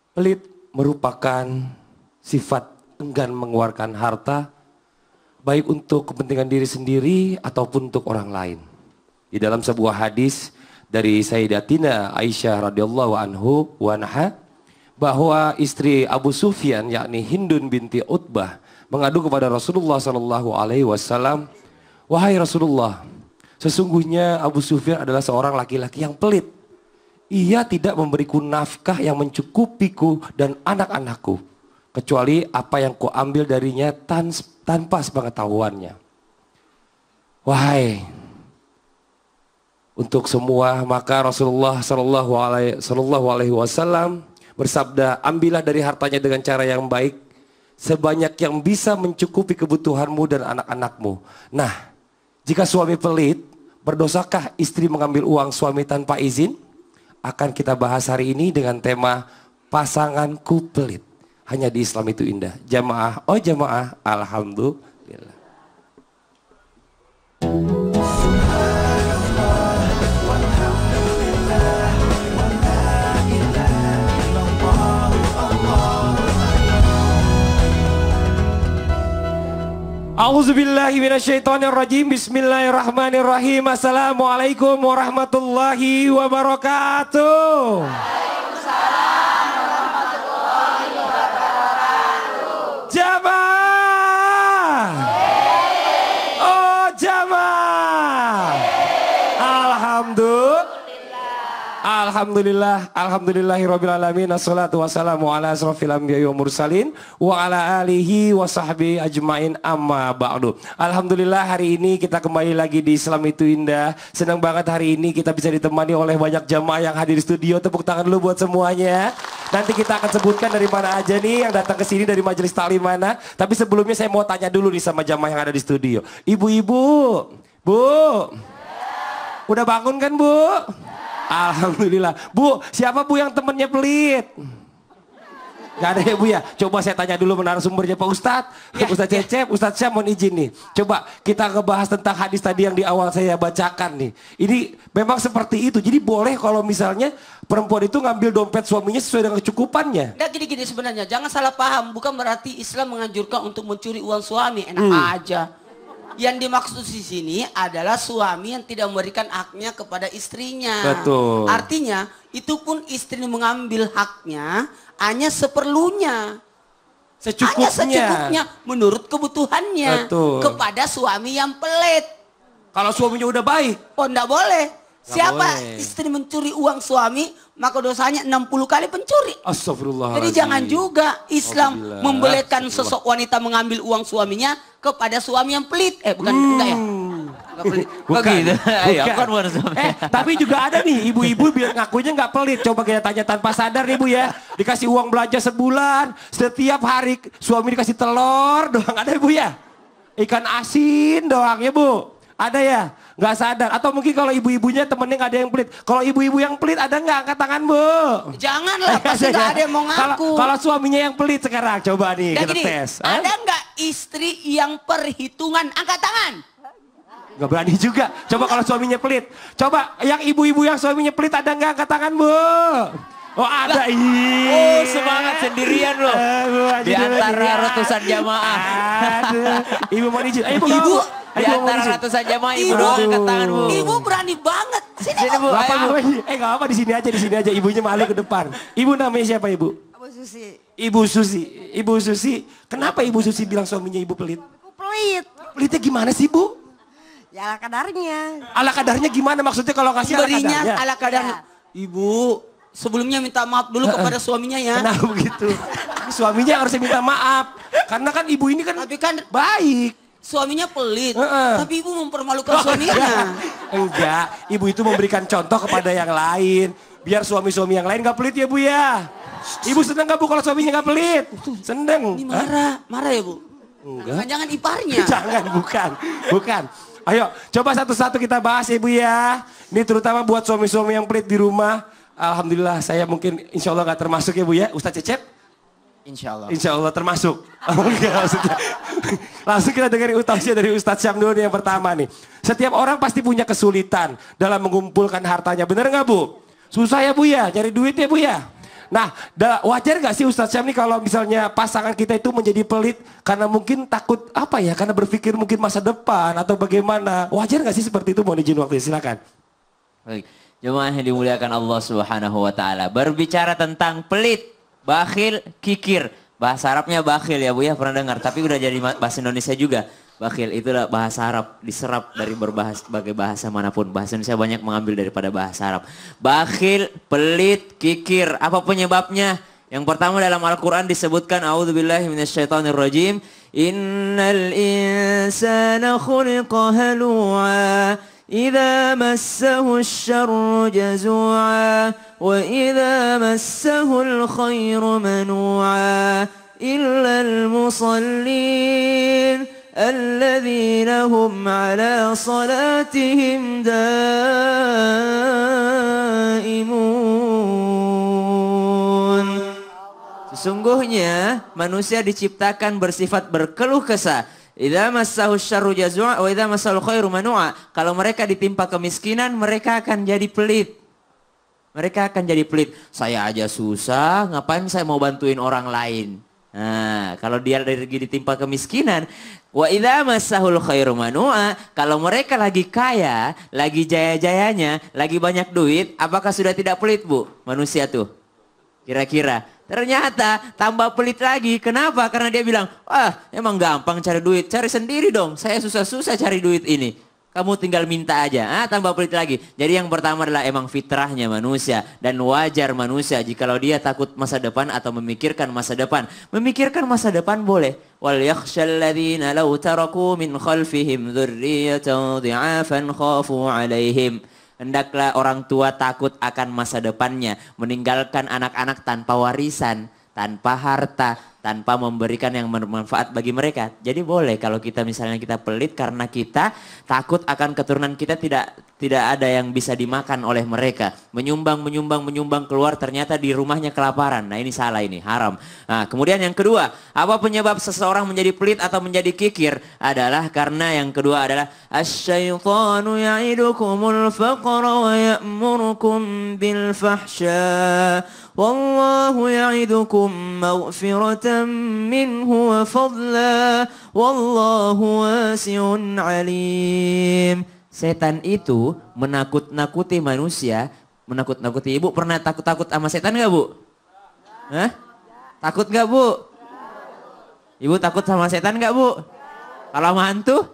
Pelit merupakan sifat enggan mengeluarkan harta, baik untuk kepentingan diri sendiri ataupun untuk orang lain. Di dalam sebuah hadis dari Sayyidatina Aisyah radhiyallahu anha, bahwa istri Abu Sufyan yakni Hindun binti Utbah mengadu kepada Rasulullah sallallahu alaihi wasallam, "Wahai Rasulullah, sesungguhnya Abu Sufyan adalah seorang laki-laki yang pelit. Ia tidak memberiku nafkah yang mencukupiku dan anak-anakku, kecuali apa yang kuambil darinya tanpa sepengetahuannya." Wahai, untuk semua, maka Rasulullah sallallahu alaihi wasallam bersabda, "Ambillah dari hartanya dengan cara yang baik, sebanyak yang bisa mencukupi kebutuhanmu dan anak-anakmu." Nah, jika suami pelit, berdosakah istri mengambil uang suami tanpa izin? Akan kita bahas hari ini dengan tema pasanganku pelit. Hanya di Islam itu indah. Jamaah, oh jamaah, alhamdulillah. A'udzubillahi minasyaitonirrajim. Bismillahirrahmanirrahim. Assalamualaikum warahmatullahi wabarakatuh. Waalaikumsalam warahmatullahi wabarakatuh. Jamaah. Oh jamaah. Alhamdulillahirrabbilalamin. Assalatu wassalamu ala asrafil anbiya'i wa mursalin wa ala alihi wa sahbihi ajmain, amma ba'du. Alhamdulillah, hari ini kita kembali lagi di Islam itu indah. Senang banget hari ini kita bisa ditemani oleh banyak jamaah yang hadir di studio. Tepuk tangan dulu buat semuanya. Nanti kita akan sebutkan dari mana aja nih yang datang ke sini, dari majelis taklim mana. Tapi sebelumnya saya mau tanya dulu nih sama jamaah yang ada di studio. Ibu-ibu, Bu, udah bangun kan Bu? Alhamdulillah. Bu, siapa Bu yang temennya pelit? Gak ada ya Bu ya? Coba saya tanya dulu narasumbernya Pak Ustadz. Ya, Ustadz Cecep, Ustadz Syam mohon izin nih. Coba kita ngebahas tentang hadis tadi yang di awal saya bacakan nih. Ini memang seperti itu. Jadi boleh kalau misalnya perempuan itu ngambil dompet suaminya sesuai dengan kecukupannya. Nah gini-gini sebenarnya, jangan salah paham. Bukan berarti Islam menganjurkan untuk mencuri uang suami. Enak aja. Yang dimaksud di sini adalah suami yang tidak memberikan haknya kepada istrinya. Betul. Artinya itu pun istri mengambil haknya hanya seperlunya. Secukupnya. Hanya secukupnya menurut kebutuhannya. Betul. Kepada suami yang pelit. Kalau suaminya udah baik. Oh enggak boleh. Siapa boleh. istri mencuri uang suami, maka dosanya 60 kali pencuri. Astagfirullah. Jadi jangan juga Islam membolehkan sosok wanita mengambil uang suaminya kepada suami yang pelit. Enggak ya? Enggak pelit. Bukan. Tapi juga ada nih ibu-ibu biar ngakunya nggak pelit. Coba kita tanya tanpa sadar nih Bu ya. Dikasih uang belanja sebulan, setiap hari suami dikasih telur doang, ada Bu ya? Ikan asin doang ya Bu? Ada ya? Nggak sadar. Atau mungkin kalau ibu-ibunya temennya nggak ada yang pelit. Kalau ibu-ibu yang pelit ada nggak? Angkat tangan Bu. Janganlah, pasti nggak ada yang mau ngaku. Kalau suaminya yang pelit sekarang, coba nih Dan kita gini, tes. ada nggak istri yang perhitungan? Angkat tangan. Nggak berani juga. Coba kalau suaminya pelit. Coba yang ibu-ibu yang suaminya pelit ada nggak? Angkat tangan Bu. Oh ada. Oh semangat sendirian loh. Di antara ratusan jamaah. Aduh. Ibu mau izin. Ibu. Di antara ratusan jamaah ibu doang angkat tangan Bu. Ibu berani banget. Sini Bu. Gak apa-apa. Gak apa di sini aja. Ibunya malu ke depan. Ibu namanya siapa Ibu? Ibu Susi. Kenapa Ibu Susi bilang suaminya Ibu pelit? Aku pelit. Pelitnya gimana sih Bu? Ya ala kadarnya. Ala kadarnya gimana maksudnya kalau ngasih ala Berinya kadarnya? ala kadarnya. Ibu, sebelumnya minta maaf dulu kepada suaminya ya. Kenapa begitu? Suaminya yang harusnya minta maaf. Karena kan ibu ini kan, Tapi kan baik. suaminya pelit. Heeh. Tapi ibu mempermalukan suaminya. Enggak, ibu itu memberikan contoh kepada yang lain. Biar suami-suami yang lain gak pelit ya Bu ya. Ibu seneng gak Bu kalau suaminya gak pelit? Seneng. Ini marah ya Bu? Enggak. Jangan iparnya. Jangan, bukan. Ayo, coba satu-satu kita bahas Ibu ya. Ini terutama buat suami-suami yang pelit di rumah. Alhamdulillah saya mungkin insya Allah gak termasuk ya Bu ya. Ustadz Cecep? Insya Allah termasuk. Enggak maksudnya. Langsung kita dengerin tausiah dari Ustadz Syam dulu yang pertama nih. Setiap orang pasti punya kesulitan dalam mengumpulkan hartanya. Bener gak Bu? Susah ya Bu ya, cari duit ya Bu ya. Nah, wajar nggak sih Ustadz Syam nih kalau misalnya pasangan kita itu menjadi pelit karena mungkin takut apa ya? Karena berpikir mungkin masa depan atau bagaimana? Wajar nggak sih seperti itu? Mohon izin waktu, silakan. Baik, jemaah yang dimuliakan Allah Subhanahu wa taala. Berbicara tentang pelit, bakhil, kikir. Bahasa Arabnya bakhil ya Bu ya, pernah dengar, tapi udah jadi bahasa Indonesia juga. Bakhil itulah bahasa Arab, diserap dari berbagai bahasa manapun. Bahasa Indonesia banyak mengambil daripada bahasa Arab. Bakhil, pelit, kikir. Apa penyebabnya? Yang pertama dalam Al-Quran disebutkan, A'udzubillahi minasyaitonirrajim. Innal insana khuliqa halu'a. Idza massahu asy-syarru jazu'a. Wa idza massahu al-khairu manu'a. Illa al-musallin. الذين هم على صلاتهم دائمون. Sesungguhnya manusia diciptakan bersifat berkeluh kesah. Idza massahu syarru jazua wa idza massal khairu manua. Kalau mereka ditimpa kemiskinan, mereka akan jadi pelit. Mereka akan jadi pelit. Saya aja susah, ngapain saya mau bantuin orang lain? Nah, kalau dia lagi ditimpa kemiskinan, wa idza massahul khairu manua, kalau mereka lagi kaya, lagi jaya-jayanya, lagi banyak duit, apakah sudah tidak pelit, Bu? Manusia tuh. Kira-kira. Ternyata tambah pelit lagi. Kenapa? Karena dia bilang, "Wah, emang gampang cari duit. Cari sendiri dong. Saya susah-susah cari duit ini. Kamu tinggal minta aja." Tambah pelit lagi. Jadi yang pertama adalah emang fitrahnya manusia. Dan wajar manusia jikalau dia takut masa depan atau memikirkan masa depan. Memikirkan masa depan boleh. Wal yakhshal ladzina law taraku min khalfihim dzurriyyatan dhi'afan khafu 'alaihim. Hendaklah orang tua takut akan masa depannya. Meninggalkan anak-anak tanpa warisan, tanpa harta, tanpa memberikan yang bermanfaat bagi mereka. Jadi boleh kalau kita misalnya kita pelit karena kita takut akan keturunan kita tidak ada yang bisa dimakan oleh mereka. Menyumbang keluar ternyata di rumahnya kelaparan. Nah ini salah, ini haram. Nah kemudian yang kedua, apa penyebab seseorang menjadi pelit atau menjadi kikir? Adalah karena yang kedua adalah asyaitanu ya'idukumul faqra wa ya'murukum bil fahsya. Wallahu ya'idukum maghfiratan minhu wa fadla. Wallahu wasi'un alim. Setan itu menakut-nakuti manusia, menakut-nakuti. Ibu pernah takut-takut sama setan gak, Bu? Hah? Takut gak, Bu? Ibu takut sama setan gak, Bu? Kalau sama hantu?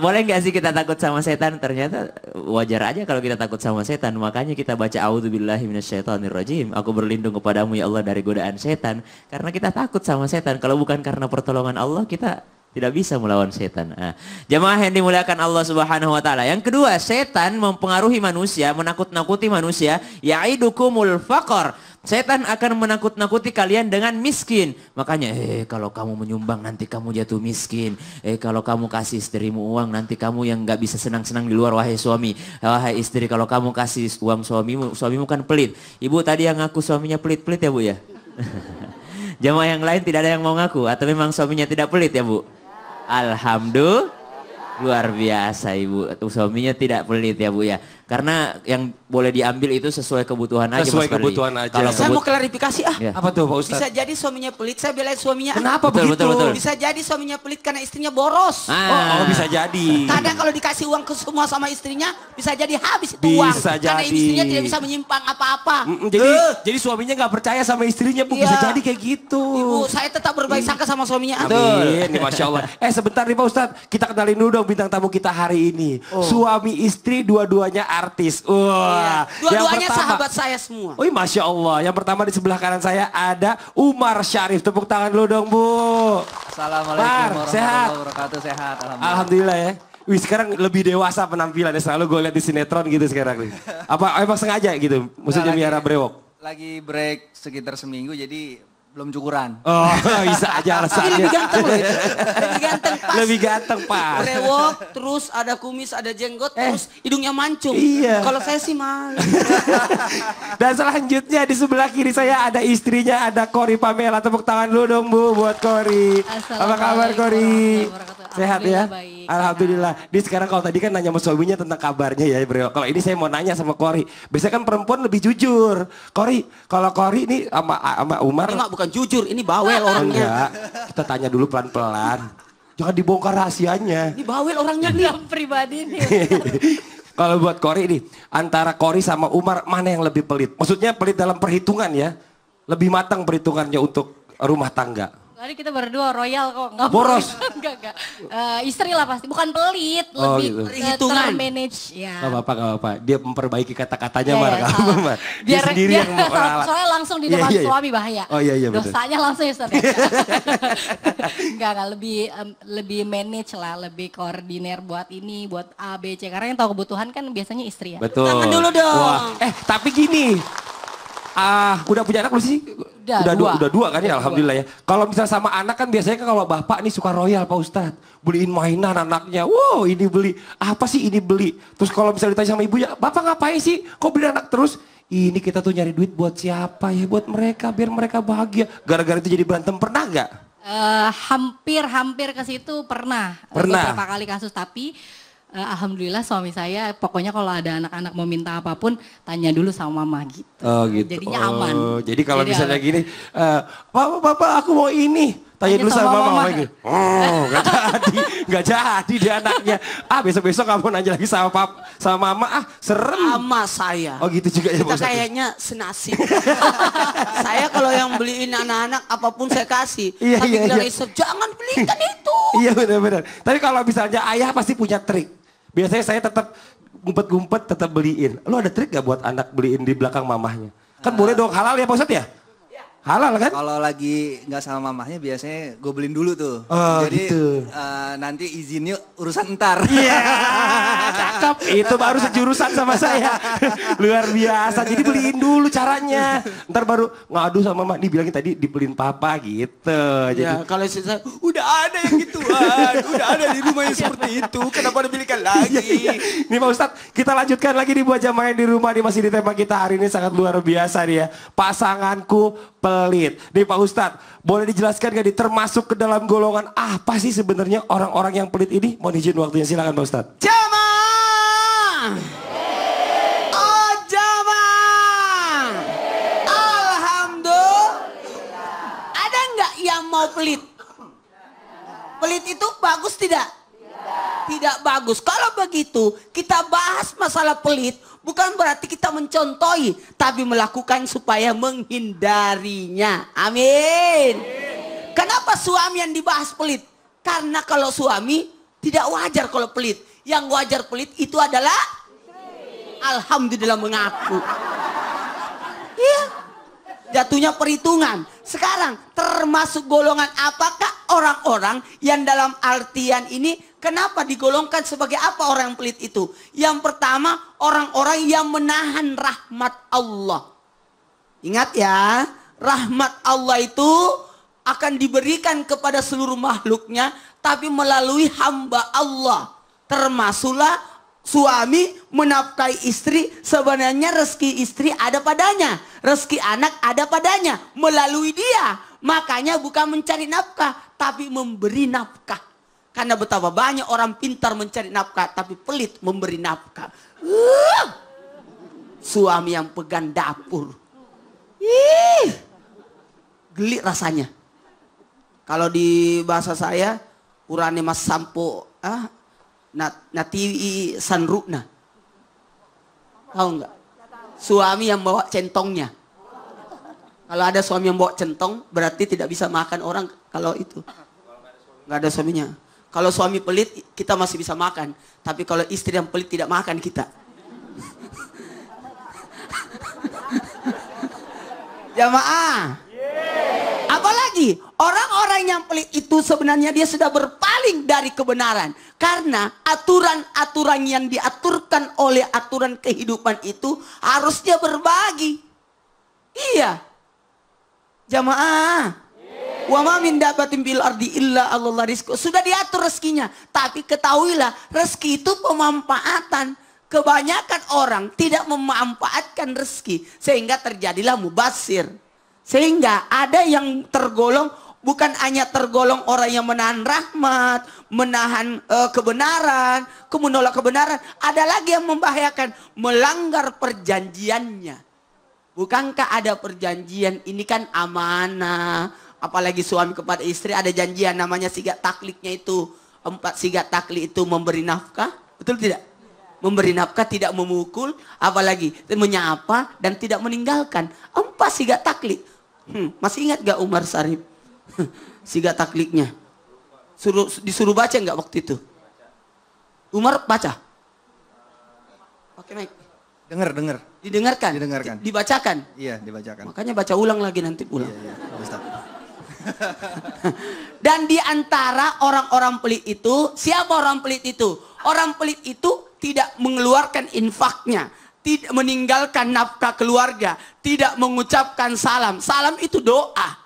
Boleh gak sih kita takut sama setan? Ternyata wajar aja kalau kita takut sama setan. Makanya kita baca A'udzubillahi minasyaitonirrajim. Aku berlindung kepadamu ya Allah dari godaan setan. Karena kita takut sama setan. Kalau bukan karena pertolongan Allah, kita tidak bisa melawan setan. Jamaah yang dimuliakan Allah Subhanahu wa taala. Yang kedua, setan mempengaruhi manusia, menakut-nakuti manusia, ya'idukumul faqr. Setan akan menakut-nakuti kalian dengan miskin. Makanya, kalau kamu menyumbang nanti kamu jatuh miskin. Kalau kamu kasih istrimu uang nanti kamu yang nggak bisa senang-senang di luar, wahai suami. Wahai istri, kalau kamu kasih uang suamimu kan pelit. Ibu tadi yang ngaku suaminya pelit-pelit ya, Bu ya? Jamaah yang lain tidak ada yang mau ngaku atau memang suaminya tidak pelit ya, Bu? Alhamdulillah, luar biasa Ibu. Suaminya tidak pelit ya, Bu ya. Karena yang boleh diambil itu sesuai kebutuhan aja. Sesuai kebutuhan aja. Kalau saya mau klarifikasi ya. Apa tuh Pak Ustadz? Bisa jadi suaminya pelit, saya belain suaminya. Kenapa betul, begitu? betul. Bisa jadi suaminya pelit karena istrinya boros. Oh, bisa jadi. Kadang kalau dikasih uang ke semua sama istrinya, bisa jadi habis itu Bisa uang. jadi. Karena istrinya tidak bisa menyimpang apa-apa. Jadi suaminya nggak percaya sama istrinya, Bu. Bisa jadi kayak gitu. Ibu, saya tetap berbaik sangka sama suaminya. Amin, nih, Masya Allah. Sebentar nih Pak Ustadz, kita kenalin dulu dong bintang tamu kita hari ini. Suami istri dua-duanya artis. Wah, dua-duanya sahabat saya semua. Oh, Masya Allah. Yang pertama di sebelah kanan saya ada Umar Syarif. Tepuk tangan dulu dong, Bu. Assalamualaikum warahmatullahi wabarakatuh. Sehat, Alhamdulillah ya. Wih, sekarang lebih dewasa penampilannya. Selalu gue lihat di sinetron gitu sekarang. Apa emang sengaja gitu? Maksudnya miara brewok? Lagi break sekitar seminggu jadi belum cukuran. Oh, bisa aja alasannya. Lebih ganteng loh. Lebih ganteng pas. Lebih ganteng pas. Brewok, terus ada kumis, ada jenggot, terus hidungnya mancung. Iya. Kalau saya sih malu. Dan selanjutnya di sebelah kiri saya ada istrinya, ada Kori Pamela. Tepuk tangan dulu dong, Bu, buat Kori. Apa kabar, Kori? Sehat ya? Baik. Alhamdulillah. Di sekarang kalau tadi kan nanya sama suaminya tentang kabarnya ya bro. Kalau ini saya mau nanya sama Kori. Biasanya kan perempuan lebih jujur. Kori, kalau Kori ini sama Umar. Ini mak bukan jujur, ini bawel orangnya. Enggak, kita tanya dulu pelan-pelan. Jangan dibongkar rahasianya. Ini bawel orangnya nih. Yang pribadi nih. Kalau buat Kori nih, antara Kori sama Umar mana yang lebih pelit? Maksudnya pelit dalam perhitungan ya. Lebih matang perhitungannya untuk rumah tangga. Tadi kita berdua royal kok, nggak Boros. Enggak. Istri lah pasti, bukan pelit, Oh, lebih gitu. Perhitungan. termanage. Ya. Gak apa-apa. Dia memperbaiki kata-katanya Iya, Mar. iya, Gak salah. apa-apa, Mar. Dia sendiri yang mau ralat. Soalnya langsung di Iya, depan iya, iya. suami bahaya. Oh iya betul. Dosanya langsung ya Ustaz. Enggak, lebih manage lah, lebih koordinir buat ini, buat A, B, C. Karena yang tahu kebutuhan kan biasanya istri ya. Betul. Tangan dulu dong. Wah, tapi gini. Udah punya anak belum sih? Udah dua kan ya, alhamdulillah ya. Kalau misalnya sama anak kan biasanya kan kalau bapak nih suka royal Pak Ustadz. Beliin mainan anaknya. Wow ini beli. Apa sih ini beli? Terus kalau misalnya ditanya sama ibunya, Bapak ngapain sih? Kok beli anak terus? Ini kita tuh nyari duit buat siapa ya? Buat mereka, biar mereka bahagia. Gara-gara itu jadi berantem, pernah nggak? Hampir ke situ pernah. Beberapa kali kasus, tapi alhamdulillah suami saya pokoknya kalau ada anak-anak mau minta apapun tanya dulu sama mama gitu. Oh gitu. Jadinya aman. Jadi kalau misalnya gini, Papa aku mau ini. Tanya dulu sama mama. Gitu. Oh gak jadi dia anaknya. Besok-besok kamu nanya lagi sama mama, serem. Sama saya. Oh gitu juga ya Kita Pak Ustadz. kayaknya senasib. Saya kalau yang beliin anak-anak apapun saya kasih. Iya, Tapi iya, bilang iya. Isep, jangan belikan itu. Iya benar-benar. Tapi kalau misalnya ayah pasti punya trik. Biasanya saya tetap ngumpet-ngumpet tetap beliin. Lo ada trik gak buat anak beliin di belakang mamahnya? Kan boleh dong, halal ya Pak Ustadz ya? Halal kan? Kalau lagi nggak sama mamahnya biasanya gue beliin dulu tuh. Oh, Jadi gitu. nanti izinnya urusan ntar. Iya, cakep. Itu baru sejurusan sama saya. Luar biasa. Jadi beliin dulu caranya. Ntar baru ngadu sama mama. Dibilangin tadi dibeliin papa gitu. Jadi Ya kalau istri saya, udah ada yang gituan. Udah ada di rumah yang seperti itu. Kenapa dibelikan lagi? Nih Pak Ustadz, kita lanjutkan lagi nih buat jamaah yang di rumah. Nih masih di tema kita hari ini sangat luar biasa nih ya. Pasanganku pelit. Nih Pak Ustadz, boleh dijelaskan gak nih termasuk ke dalam golongan apa sih sebenarnya orang-orang yang pelit ini? Mohon izin waktunya, silakan Pak Ustadz. Jamaah. Oh jamaah. Alhamdulillah. Ada nggak yang mau pelit? Pelit itu bagus tidak? Tidak bagus. Kalau begitu kita bahas masalah pelit. Bukan berarti kita mencontohi, tapi melakukan supaya menghindarinya. Amin. Kenapa suami yang dibahas pelit? Karena kalau suami tidak wajar kalau pelit. Yang wajar pelit itu adalah alhamdulillah mengaku. Iya. Jatuhnya perhitungan. Sekarang termasuk golongan apakah orang-orang yang dalam artian ini kenapa digolongkan sebagai apa orang yang pelit itu? Yang pertama orang-orang yang menahan rahmat Allah. Ingat ya, rahmat Allah itu akan diberikan kepada seluruh makhluknya tapi melalui hamba Allah. Termasuklah suami menafkahi istri, sebenarnya rezeki istri ada padanya. Rezeki anak ada padanya melalui dia. Makanya bukan mencari nafkah, tapi memberi nafkah. Karena betapa banyak orang pintar mencari nafkah, tapi pelit memberi nafkah. Suami yang pegang dapur. Geli rasanya. Kalau di bahasa saya, urane mas sampo, nati sanrukna. Tahu nggak? Suami yang bawa centongnya. Kalau ada suami yang bawa centong, berarti tidak bisa makan orang kalau itu. Nggak ada suaminya. Kalau suami pelit, kita masih bisa makan. Tapi kalau istri yang pelit tidak makan kita. Jamaah. Apalagi orang-orang yang pelit itu sebenarnya dia sudah berpaling dari kebenaran. Karena aturan-aturan yang diaturkan oleh aturan kehidupan itu harus dia berbagi. Iya. Jamaah. Wa ma min dabatin bil ardi illa Allah rizqu. Sudah diatur rezekinya. Tapi ketahuilah rezeki itu pemanfaatan. Kebanyakan orang tidak memanfaatkan rezeki. Sehingga terjadilah mubazir. Sehingga ada yang tergolong, bukan hanya tergolong orang yang menahan rahmat, menahan kebenaran, menolak kebenaran. Ada lagi yang membahayakan, melanggar perjanjiannya. Bukankah ada perjanjian, ini kan amanah. Apalagi suami kepada istri ada janjian namanya sigat takliknya itu. 4 sigat taklik itu memberi nafkah, betul tidak? Memberi nafkah, tidak memukul, apalagi menyapa dan tidak meninggalkan. 4 sigat taklik. Masih ingat gak Umar Sarip? Sigat takliknya. Disuruh baca nggak waktu itu? Umar baca? Pakai mic. Dengar. Didengarkan? Dibacakan? Iya, dibacakan. Makanya baca ulang lagi nanti pulang. Iya, Ustaz. Dan di antara orang-orang pelit itu, siapa orang pelit itu? Orang pelit itu tidak mengeluarkan infaknya, tidak meninggalkan nafkah keluarga, tidak mengucapkan salam. Salam itu doa.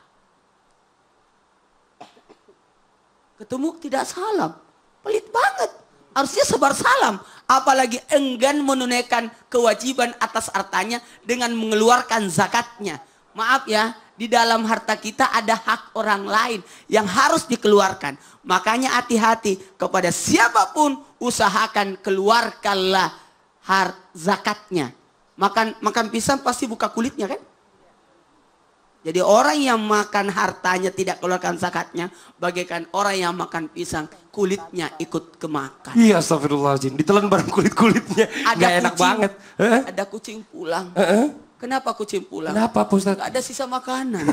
Ketemu tidak salam, pelit banget. Harusnya sebar salam. Apalagi enggan menunaikan kewajiban atas hartanya dengan mengeluarkan zakatnya. Maaf ya, di dalam harta kita ada hak orang lain yang harus dikeluarkan. Makanya hati-hati kepada siapapun, usahakan keluarkanlah zakatnya. Makan pisang pasti buka kulitnya kan? Jadi orang yang makan hartanya tidak keluarkan zakatnya, bagaikan orang yang makan pisang, kulitnya ikut kemakan. Iya, astagfirullahaladzim. Ditelan bareng kulit-kulitnya. Gak enak banget. Ada kucing pulang. Kenapa kucing pulang? Kenapa, Pak Ustadz? Gak ada sisa makanan.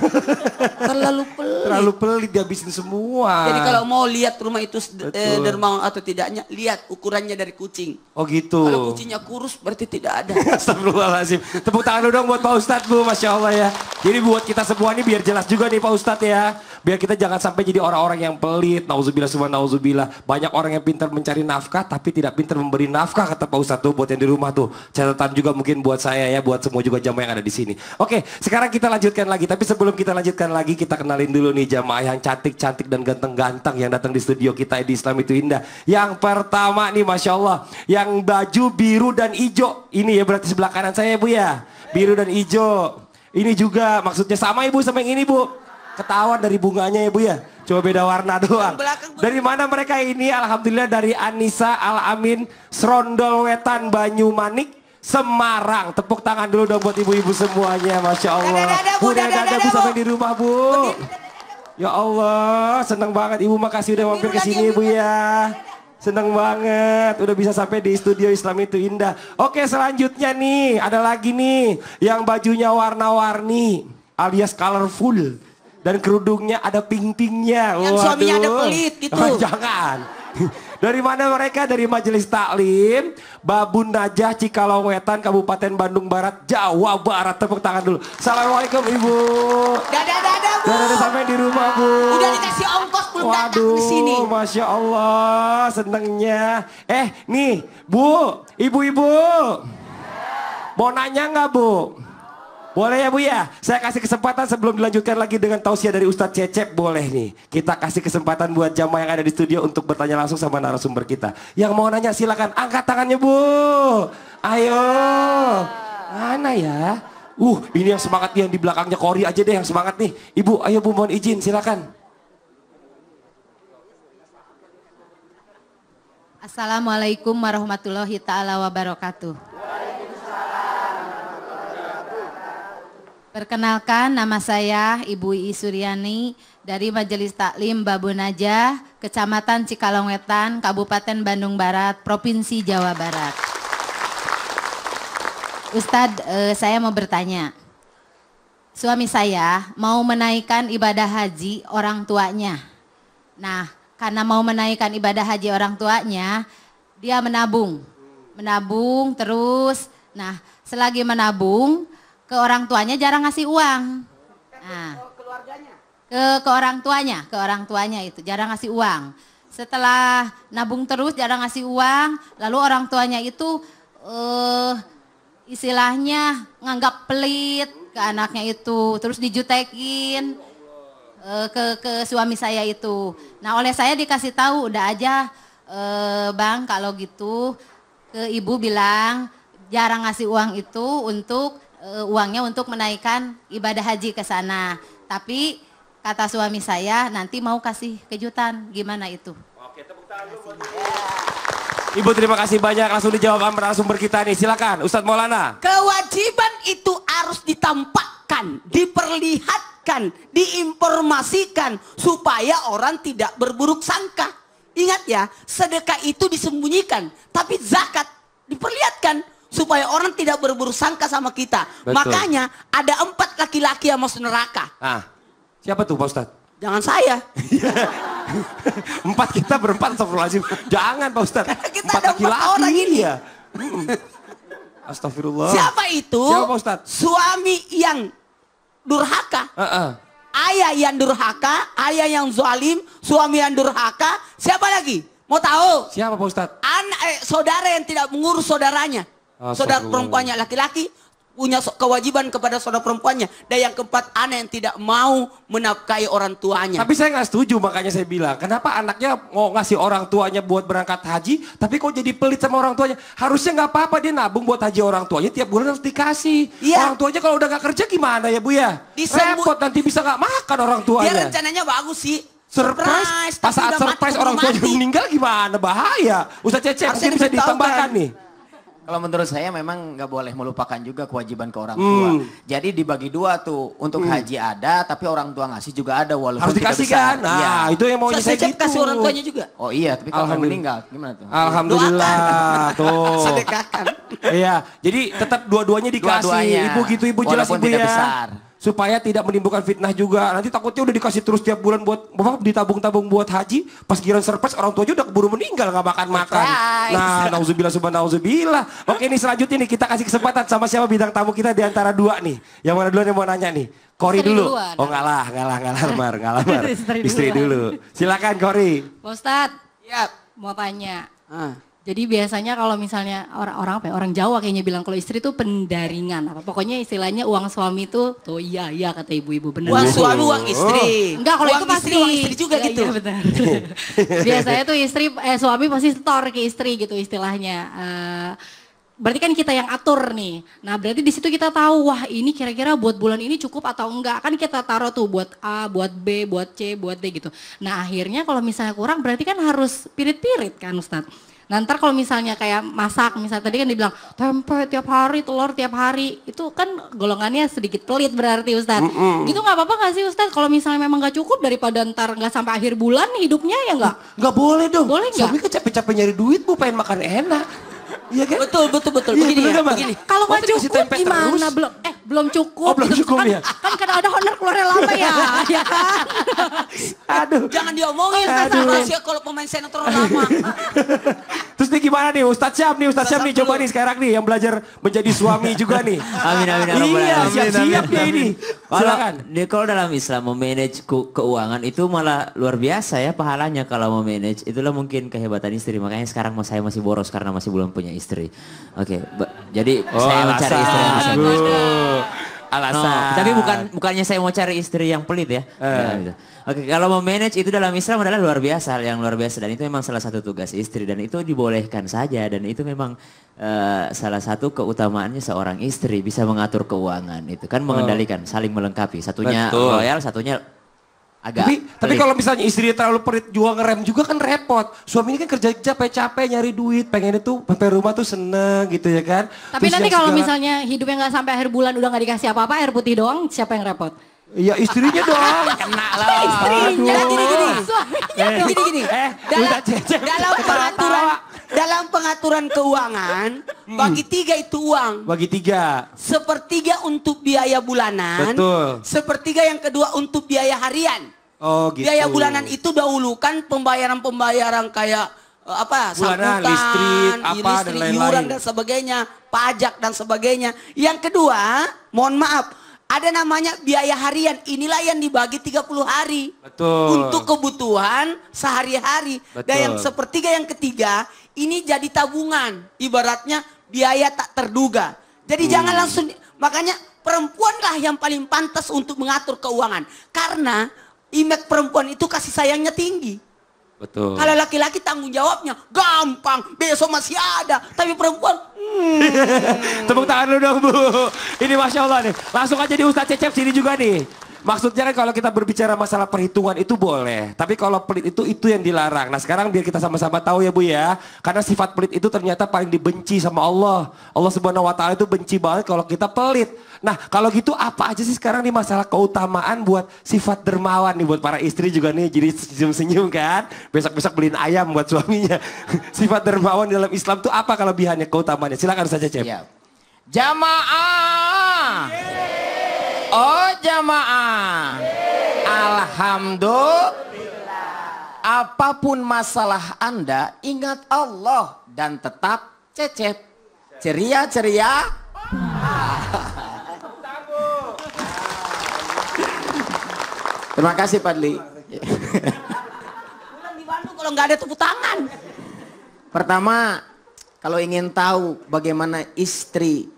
Terlalu pelit. Terlalu pelit, dihabisin semua. Jadi kalau mau lihat rumah itu dermawan atau tidaknya, lihat ukurannya dari kucing. Oh gitu. Kalau kucingnya kurus berarti tidak ada. Astagfirullahaladzim. Tepuk tangan dulu dong buat Pak Ustadz, Bu. Masya Allah ya. Jadi buat kita semua ini biar jelas juga nih Pak Ustadz ya. Biar kita jangan sampai jadi orang-orang yang pelit. Nauzubillah, subhanallah. Banyak orang yang pintar mencari nafkah tapi tidak pintar memberi nafkah, kata Pak Ustadz tuh buat yang di rumah tuh. Catatan juga mungkin buat saya ya, buat semua juga jamaah yang ada di sini. Oke, sekarang kita lanjutkan lagi. Tapi sebelum kita lanjutkan lagi, kita kenalin dulu nih jamaah yang cantik-cantik dan ganteng-ganteng yang datang di studio kita di Islam Itu Indah. Yang pertama nih, Masya Allah, yang baju biru dan hijau. Ini ya berarti sebelah kanan saya, Bu ya. Biru dan hijau. Ini juga maksudnya sama Ibu sama yang ini, Bu. Ketahuan dari bunganya ya, Bu ya. Cuma beda warna doang. Dari mana mereka ini? Alhamdulillah dari Anissa Al-Amin, Srondol Wetan, Banyumanik, Semarang. Tepuk tangan dulu dong buat ibu-ibu semuanya. Masya Allah. Udah ada Bu sampai di rumah, Bu. Ya Allah, seneng banget Ibu, makasih udah mampir ke sini Bu ya. Seneng banget udah bisa sampai di studio Islam Itu Indah. Oke, selanjutnya nih ada lagi nih yang bajunya warna-warni alias colorful dan kerudungnya ada pink-pinknya. Yang suaminya ada pelit gitu. Jangan. Dari mana mereka? Dari Majelis Taklim Babun Najah, Cikalongwetan, Kabupaten Bandung Barat, Jawa Barat. Tepuk tangan dulu. Assalamualaikum Ibu. Dadah Bu. Dadah sampai di rumah Bu. Udah dikasih ongkos belum datang di sini. Masya Allah, senengnya. Nih Bu, ibu-ibu, mau nanya nggak Bu? Boleh ya Bu ya? Saya kasih kesempatan sebelum dilanjutkan lagi dengan tausiah dari Ustadz Cecep. Boleh nih. Kita kasih kesempatan buat jamaah yang ada di studio untuk bertanya langsung sama narasumber kita. Yang mau nanya silakan angkat tangannya Bu. Ayo. Mana ya? Ini yang semangat nih, yang di belakangnya Kori aja deh yang semangat nih. Ibu, ayo Bu, mohon izin silakan. Assalamualaikum warahmatullahi taala wabarakatuh. Perkenalkan, nama saya Ibu Ii Suryani dari Majelis Taklim Babun Najah, Kecamatan Cikalongwetan, Kabupaten Bandung Barat, Provinsi Jawa Barat. Ustadz, saya mau bertanya. Suami saya mau menaikkan ibadah haji orang tuanya. Nah, karena mau menaikkan ibadah haji orang tuanya, dia menabung. Menabung terus, nah selagi menabung, ke orang tuanya jarang ngasih uang. Nah, ke orang tuanya itu jarang ngasih uang. Setelah nabung terus jarang ngasih uang, lalu orang tuanya itu istilahnya nganggap pelit ke anaknya itu, terus dijutekin ke suami saya itu. Nah, oleh saya dikasih tahu, udah aja Bang, kalau gitu ke ibu bilang jarang ngasih uang itu untuk uangnya untuk menaikkan ibadah haji ke sana. Tapi kata suami saya nanti mau kasih kejutan. Gimana itu? Oke, tepuk Ibu terima kasih banyak, langsung dijawab sama narasumber kita nih. Silakan Ustadz Maulana. Kewajiban itu harus ditampakkan, diperlihatkan, diinformasikan supaya orang tidak berburuk sangka. Ingat ya, sedekah itu disembunyikan, tapi zakat diperlihatkan supaya orang tidak berburuk sangka sama kita. Betul. Makanya ada 4 laki-laki yang masuk neraka. Ah, siapa tuh Pak Ustadz? Jangan saya. 4 kita berempat, astagfirullahaladzim. Jangan Pak Ustadz. Karena kita 4 ada 4 laki-laki orang ini. ya. Astagfirullah. Siapa itu? Siapa Pak Ustadz? Suami yang durhaka. Ayah yang durhaka, ayah yang zalim, suami yang durhaka. Siapa lagi? Mau tahu? Siapa Pak Ustadz? Saudara yang tidak mengurus saudaranya. Saudara perempuannya laki-laki punya kewajiban kepada saudara perempuannya. Dan yang keempat, anak yang tidak mau menafkahi orang tuanya. Tapi saya nggak setuju, makanya saya bilang, kenapa anaknya mau ngasih orang tuanya buat berangkat haji, tapi kok jadi pelit sama orang tuanya? Harusnya nggak apa-apa dia nabung buat haji orang tuanya, tiap bulan harus dikasih. Iya. Orang tuanya kalau udah nggak kerja gimana ya Bu ya? Repot, nanti bisa nggak makan orang Dia tuanya. rencananya bagus sih. Surprise, pas tapi saat udah surprise mati, orang tuanya mati. meninggal gimana? Bahaya. Ustaz Cecep Harusnya mungkin bisa diberitahukan. ditambahkan nih. Kalau menurut saya memang nggak boleh melupakan juga kewajiban ke orang tua. Jadi dibagi 2 tuh, untuk haji ada, tapi orang tua ngasih juga ada walaupun Harus tidak dikasih besar. kan? Nah, Iya. itu yang mau saya Cecep gitu. kasih orang tuanya juga. Oh iya, tapi kalau Alhamdulillah. meninggal gimana tuh? Alhamdulillah tuh. Sedekahkan. Iya, jadi tetap dua-duanya dikasih. Dua-duanya. Ibu gitu, ibu jelas Walaupun ibu tidak ya. besar. Supaya tidak menimbulkan fitnah juga. Nanti takutnya udah dikasih terus tiap bulan buat ditabung-tabung buat haji. Pas giliran surprise orang tuanya udah keburu meninggal nggak makan-makan. Surprise. Nah, nauzubillah subhanallah. Oke nih selanjutnya nih kita kasih kesempatan sama siapa bintang tamu kita di antara 2 nih. Yang mana duluan yang mau nanya nih? Kori Istri dulu. duluan. Oh nggak lamar. Istri Istri dulu. Silakan Kori. Pak Ustadz, Ya. mau tanya. Ah. Jadi biasanya kalau misalnya orang Jawa kayaknya bilang kalau istri itu pendaringan. Pokoknya istilahnya uang suami itu tuh iya kata ibu-ibu benar. Uang suami, uang istri. Enggak, kalau uang itu pasti uang istri juga Iya, gitu. Iya, benar. Biasanya tuh suami pasti setor ke istri gitu istilahnya. Berarti kan kita yang atur nih. Nah berarti di situ kita tahu wah ini kira-kira buat bulan ini cukup atau enggak. Kan kita taruh tuh buat A, buat B, buat C, buat D gitu. Nah akhirnya kalau misalnya kurang berarti kan harus pirit-pirit kan Ustadz. Nah ntar kalau misalnya kayak masak, misalnya tadi kan dibilang tempe tiap hari, telur tiap hari. Itu kan golongannya sedikit pelit berarti Ustadz. Gitu gak apa-apa gak sih Ustadz kalau misalnya memang gak cukup daripada ntar gak sampai akhir bulan hidupnya ya gak? Nggak boleh dong. Boleh nggak? Suami kan capek-capek nyari duit Bu, pengen makan enak. Iya kan? Betul. Iya, Begini bener ya, kan, Bang? begini. Kalau nggak Waktu dikasih cukup tempe gimana? terus. Belum cukup. Oh, belum gitu. cukup kan, ya? Kan kadang-kadang honor keluarnya lama ya, ya kan? Aduh. Jangan diomongin, Aduh. rahasia kalau pemain sinetron lama. Terus nih gimana nih Ustadz Syam nih coba nih sekarang nih yang belajar menjadi suami juga nih. Amin amin ya rabbal Iya alamin. siap-siap dia ini. Silakan. Kalau dalam Islam memanage keuangan itu malah luar biasa ya pahalanya kalau memanage. Itulah mungkin kehebatan istri. Makanya sekarang saya masih boros karena masih belum punya istri. Oke, jadi saya mencari istri yang bisa Alasan. No, tapi bukannya saya mau cari istri yang pelit ya. Nah, gitu. Oke, kalau memanage itu dalam Islam adalah luar biasa, yang luar biasa dan itu memang salah satu tugas istri dan itu dibolehkan saja dan itu memang salah satu keutamaannya seorang istri bisa mengatur keuangan itu kan mengendalikan, saling melengkapi. Satunya Betul. loyal, satunya agak Tapi pelit. kalau misalnya istri terlalu pelit juga ngerem juga kan repot. Suami ini kan kerja capek-capek nyari duit, pengen itu sampai rumah tuh seneng gitu ya kan. Tapi Terus nanti yang kalau segala- misalnya hidupnya nggak sampai akhir bulan udah nggak dikasih apa-apa, air putih doang, siapa yang repot? Iya istrinya dong. Kena lah. Istrinya. Gini. Suaminya. Gini. Udah Cecep. Dalam pengaturan keuangan, bagi 3 itu uang. Bagi 3. Sepertiga untuk biaya bulanan. Betul. Sepertiga yang kedua untuk biaya harian. Oh gitu. Biaya bulanan itu dahulukan pembayaran kayak Bulanan, sambutan, listrik, apa, dan lain-lain. iuran dan sebagainya, pajak dan sebagainya. Yang kedua, mohon maaf, ada namanya biaya harian. Inilah yang dibagi 30 hari. Betul. Untuk kebutuhan sehari-hari. Betul. Dan yang sepertiga yang ketiga, ini jadi tabungan. Ibaratnya biaya tak terduga. Jadi jangan langsung, makanya perempuanlah yang paling pantas untuk mengatur keuangan. Karena image perempuan itu kasih sayangnya tinggi. Betul. Kalau laki-laki tanggung jawabnya gampang, besok masih ada. Tapi perempuan, Tepuk tangan dulu dong Bu. Ini Masya Allah nih. Langsung aja di Ustadz Cecep sini juga nih. maksudnya kan kalau kita berbicara masalah perhitungan itu boleh. Tapi kalau pelit itu yang dilarang. Nah sekarang biar kita sama-sama tahu ya Bu ya. Karena sifat pelit itu ternyata paling dibenci sama Allah. Allah Subhanahu wa Ta'ala itu benci banget kalau kita pelit. Nah kalau gitu apa aja sih sekarang nih masalah keutamaan buat sifat dermawan nih buat para istri juga nih. Jadi senyum-senyum kan. Besok-besok beliin ayam buat suaminya. Sifat dermawan dalam Islam tuh apa kelebihannya, keutamaannya? Silakan saja Cep. Iya. Jamaah. Oh jamaah. Alhamdulillah. Apapun masalah Anda, ingat Allah dan tetap Cecep. Ceria-ceria. Terima kasih Padli. Pulang di Bandung kalau nggak ada tepuk tangan. Pertama, kalau ingin tahu bagaimana istri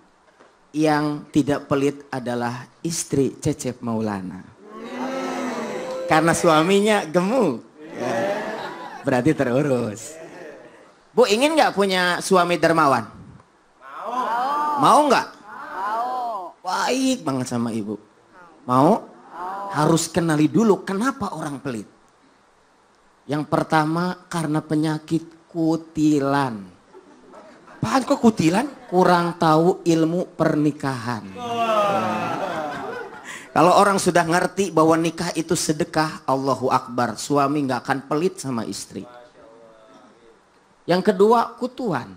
yang tidak pelit adalah istri Cecep Maulana. Karena suaminya gemuk. Berarti terurus. Bu, ingin nggak punya suami dermawan? Mau nggak? Mau. Baik banget sama ibu. Mau? Harus kenali dulu kenapa orang pelit. Yang pertama karena penyakit kutilan. Apaan kok kutilan? Kurang tahu ilmu pernikahan. Kalau orang sudah ngerti bahwa nikah itu sedekah, Allahu Akbar. Suami nggak akan pelit sama istri. Yang kedua, kutuan.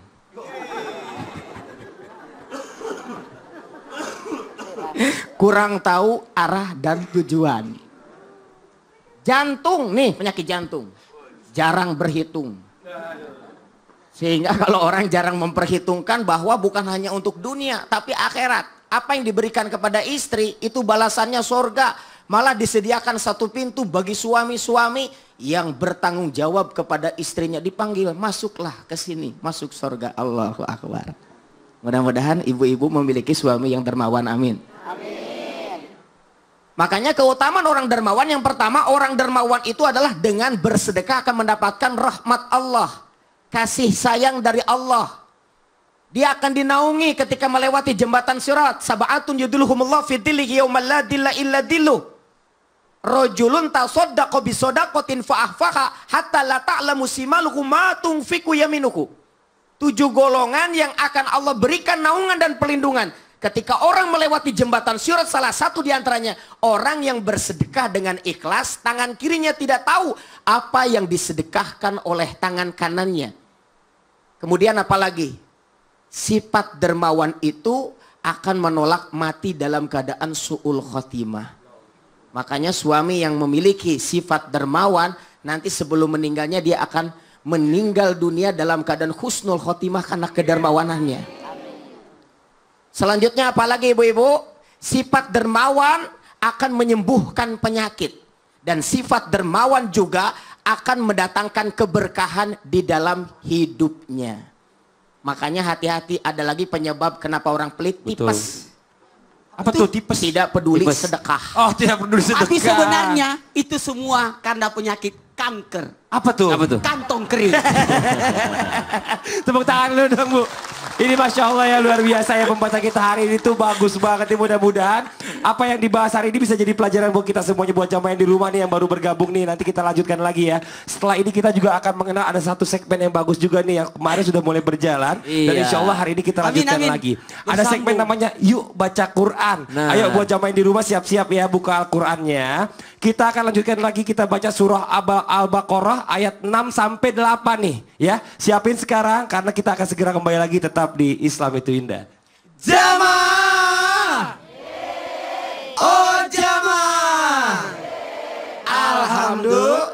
Kurang tahu arah dan tujuan. Jantung, nih penyakit jantung. Jarang berhitung. Sehingga kalau orang jarang memperhitungkan bahwa bukan hanya untuk dunia, tapi akhirat. Apa yang diberikan kepada istri, itu balasannya surga. Malah disediakan satu pintu bagi suami-suami yang bertanggung jawab kepada istrinya. Dipanggil, masuklah ke sini, masuk surga. Allahu Akbar. Mudah-mudahan ibu-ibu memiliki suami yang dermawan, amin. Amin. Makanya keutamaan orang dermawan, yang pertama, orang dermawan itu adalah dengan bersedekah akan mendapatkan rahmat Allah. Kasih sayang dari Allah. Dia akan dinaungi ketika melewati jembatan Sirat. Sab'atun yudhilluhumullah fi dhillihi yawma la dhilla illa dhilluh. Rajulun tasaddaqa bi shadaqatin fa akhfaha hatta la ta'lamu shimaluhu ma tunfiqu yaminuhu. 7 golongan yang akan Allah berikan naungan dan perlindungan. Ketika orang melewati jembatan Sirat, salah satu diantaranya orang yang bersedekah dengan ikhlas, tangan kirinya tidak tahu apa yang disedekahkan oleh tangan kanannya. Kemudian apalagi? Sifat dermawan itu akan menolak mati dalam keadaan su'ul khotimah. Makanya suami yang memiliki sifat dermawan, nanti sebelum meninggalnya dia akan meninggal dunia dalam keadaan husnul khotimah karena kedermawanannya. Selanjutnya apalagi ibu-ibu? Sifat dermawan akan menyembuhkan penyakit. Dan sifat dermawan juga akan mendatangkan keberkahan di dalam hidupnya. Makanya hati-hati, ada lagi penyebab kenapa orang pelit, tipes. Apa tuh tipes? Tidak peduli Tipes. sedekah. Oh tidak peduli sedekah. Tapi sebenarnya itu semua karena penyakit kanker. Apa tuh? Apa tuh? Kantong kering. Tepuk tangan dulu dong Bu. Ini Masya Allah ya, luar biasa ya pembahasan kita hari ini tuh bagus banget nih. Mudah-mudahan apa yang dibahas hari ini bisa jadi pelajaran buat kita semuanya, buat jamaah yang di rumah nih yang baru bergabung nih. Nanti kita lanjutkan lagi ya. Setelah ini kita juga akan mengenal ada satu segmen yang bagus juga nih yang kemarin sudah mulai berjalan. Iya. Dan insya Allah hari ini kita lanjutkan lagi. Ada segmen namanya Yuk Baca Quran. Nah. Ayo buat jamaah yang di rumah siap-siap ya buka Al-Qurannya. Kita akan lanjutkan lagi, kita baca surah Al-Baqarah ayat 6 sampai 8 nih ya. Siapin sekarang karena kita akan segera kembali lagi tetap di Islam itu Indah. Jamaah. Oh jamaah. Alhamdulillah.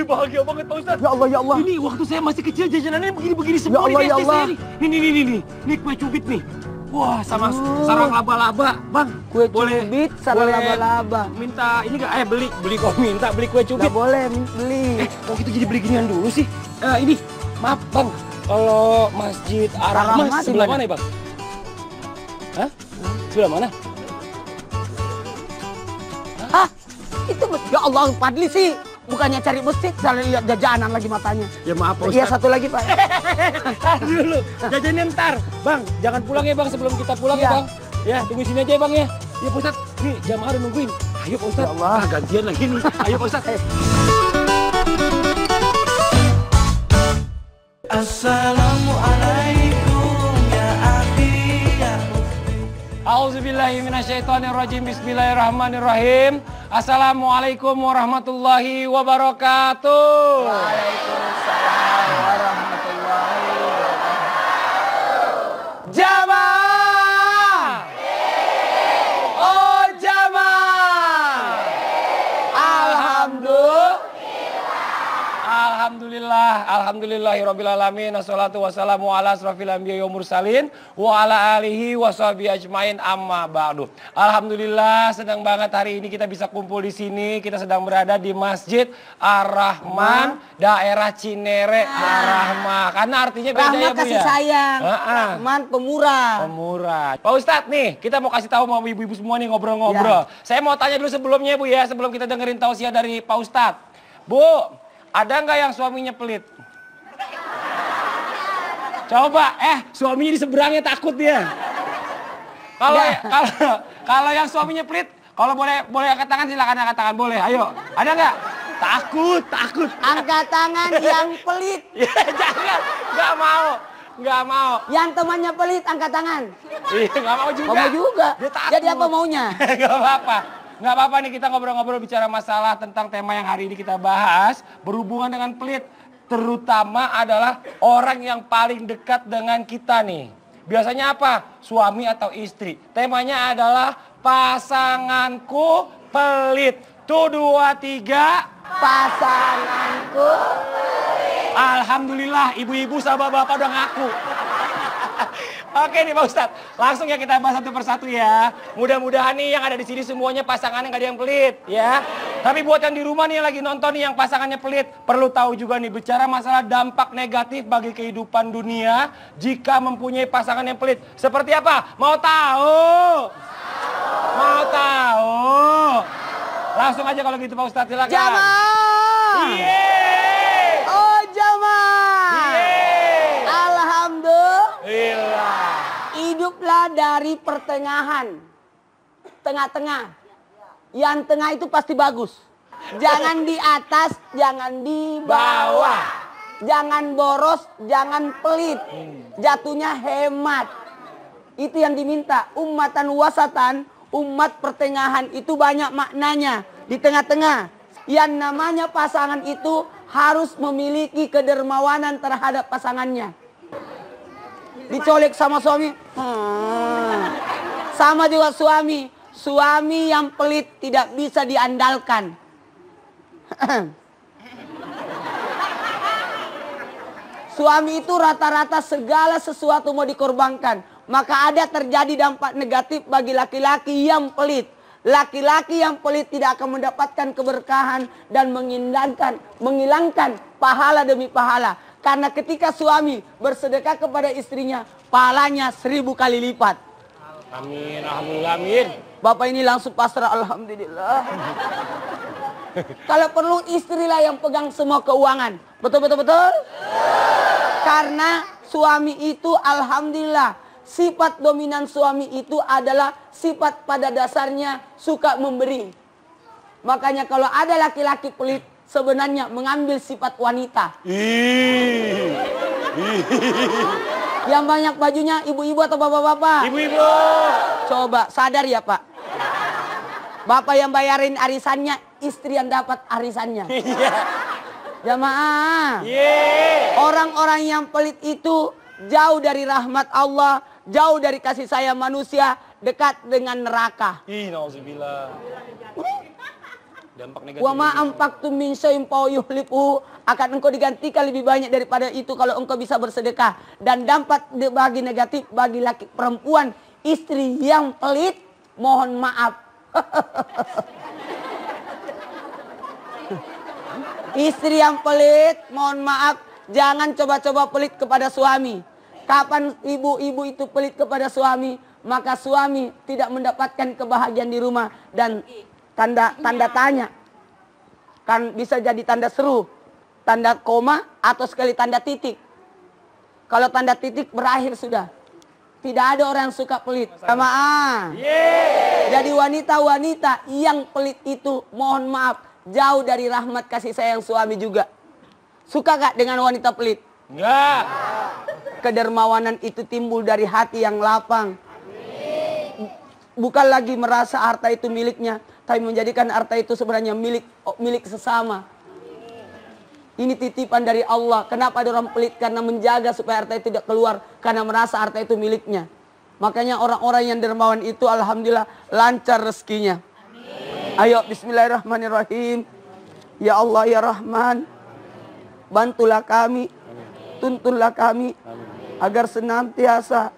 Bahagia banget Pak Ustaz. Ya Allah, ya Allah. Ini waktu saya masih kecil jajanannya begini-begini semua. Ya Allah, di ya SD Allah. saya nih. Ini kue cubit nih. Wah, sama sarang laba-laba. Bang, Kue boleh, cubit, sarang boleh laba-laba. Minta ini nggak? Beli kok minta beli kue cubit. Gak boleh beli. Kok gitu jadi beli ginian dulu sih? Ini, maaf Bang. Kalau Masjid Ar-Rahmah Ar-Rahmah sebelah di mana? mana ya Bang? Hah? Sebelah mana? Itu ya Allah, Padli sih bukannya cari masjid, saya lihat jajanan lagi matanya. Ya maaf Pak Iya, Ustadz. satu lagi Pak. Tahan dulu, jajannya ntar. Bang, jangan pulang ya Bang sebelum kita pulang ya Iya. Bang. Ya, tunggu sini aja ya Bang ya. Ya Pak Ustadz, nih jamaah udah nungguin. Ayo Pak Ustadz, gantian lagi nih. Ayo Pak Ustadz. Assalamualaikum ya akhi ya Auzubillahiminasyaitonirrajim. Bismillahirrahmanirrahim. Assalamualaikum warahmatullahi wabarakatuh. Waalaikumsalam warahmatullahi wabarakatuh. Jamaah. Oh jamaah. Alhamdulillahirrabbilalamin. Assalatu wassalamu ala asrafil anbiya wa mursalin wa ala alihi wa sahbihi ajmain amma ba'du. Alhamdulillah, senang banget hari ini kita bisa kumpul di sini. Kita sedang berada di Masjid Ar-Rahman, daerah Cinere, Ar-Rahmah. Karena artinya beda Rahmah ya Bu kasih ya. sayang, Rahman pemurah. Pemurah. Pak Ustadz nih, kita mau kasih tahu sama ibu-ibu semua nih ngobrol-ngobrol. Saya mau tanya dulu sebelumnya Bu ya, sebelum kita dengerin tausiah dari Pak Ustadz. Bu, ada nggak yang suaminya pelit? Coba, suaminya di seberangnya takut dia. Kalau yang suaminya pelit, kalau boleh angkat tangan silakan angkat tangan, boleh. Ayo, ada nggak? Takut. Angkat tangan yang pelit. Ya jangan, nggak mau. Yang temannya pelit, angkat tangan. Iya, nggak mau juga. Kamu juga. Dia takut. Jadi apa maunya? Nggak apa-apa nih, kita ngobrol-ngobrol bicara masalah tentang tema yang hari ini kita bahas berhubungan dengan pelit. Terutama adalah orang yang paling dekat dengan kita nih. Biasanya apa? Suami atau istri. Temanya adalah pasanganku pelit. Tuh 2, 3. Pasanganku. Alhamdulillah ibu-ibu sama bapak udah ngaku. Oke nih Pak Ustadz, langsung ya kita bahas satu persatu ya. Mudah-mudahan nih yang ada di sini semuanya pasangannya nggak ada yang pelit ya. Tapi buat yang di rumah nih yang lagi nonton nih yang pasangannya pelit, perlu tahu juga nih bicara masalah dampak negatif bagi kehidupan dunia jika mempunyai pasangan yang pelit. Seperti apa? Mau tahu? Mau tahu? Langsung aja kalau gitu Pak Ustadz, silakan. Jamaah. Yeay. Oh jamaah. Yeay. Alhamdulillah. Hiduplah dari pertengahan. Tengah-tengah. Yang tengah itu pasti bagus. Jangan di atas, jangan di bawah. Jangan boros, jangan pelit. Jatuhnya hemat. Itu yang diminta. Ummatan wasatan, umat pertengahan itu banyak maknanya. Di tengah-tengah. Yang namanya pasangan itu harus memiliki kedermawanan terhadap pasangannya. Dicolek sama suami. Sama juga suami. Suami yang pelit tidak bisa diandalkan. Suami itu rata-rata segala sesuatu mau dikorbankan. Maka ada terjadi dampak negatif bagi laki-laki yang pelit. Laki-laki yang pelit tidak akan mendapatkan keberkahan dan menghilangkan pahala demi pahala. Karena ketika suami bersedekah kepada istrinya, pahalanya 1000 kali lipat. Amin, alhamdulillah, amin. Bapak ini langsung pasrah, alhamdulillah. Kalau perlu istrilah yang pegang semua keuangan. Betul? Karena suami itu alhamdulillah, sifat dominan suami itu adalah sifat pada dasarnya suka memberi. Makanya kalau ada laki-laki pelit, sebenarnya mengambil sifat wanita. Yang banyak bajunya ibu-ibu atau bapak-bapak? Ibu-ibu. Coba sadar ya Pak. Bapak yang bayarin arisannya, istri yang dapat arisannya. Jamaah. Orang-orang yang pelit itu jauh dari rahmat Allah, jauh dari kasih sayang manusia, dekat dengan neraka. Nauzubillah. Dampak negatif. Wa ma anfaqtum min syai'in fa yuhlifu, akan engkau digantikan lebih banyak daripada itu kalau engkau bisa bersedekah. Dan dampak bagi negatif bagi laki perempuan istri yang pelit, mohon maaf. Istri yang pelit, mohon maaf, jangan coba-coba pelit kepada suami. Kapan ibu-ibu itu pelit kepada suami, maka suami tidak mendapatkan kebahagiaan di rumah dan tanda tanya. kan bisa jadi tanda seru, tanda koma, atau sekali tanda titik. Kalau tanda titik berakhir sudah. Tidak ada orang yang suka pelit. Sama Jadi wanita-wanita yang pelit itu, mohon maaf, jauh dari rahmat kasih sayang suami juga. Suka gak dengan wanita pelit? Enggak. Kedermawanan itu timbul dari hati yang lapang. Bukan lagi merasa harta itu miliknya, tapi menjadikan harta itu sebenarnya milik sesama. Ini titipan dari Allah. Kenapa ada orang pelit? Karena menjaga supaya harta itu tidak keluar. Karena merasa harta itu miliknya. Makanya orang-orang yang dermawan itu alhamdulillah lancar rezekinya. Ayo bismillahirrahmanirrahim. Ya Allah ya Rahman, bantulah kami, tuntunlah kami agar senantiasa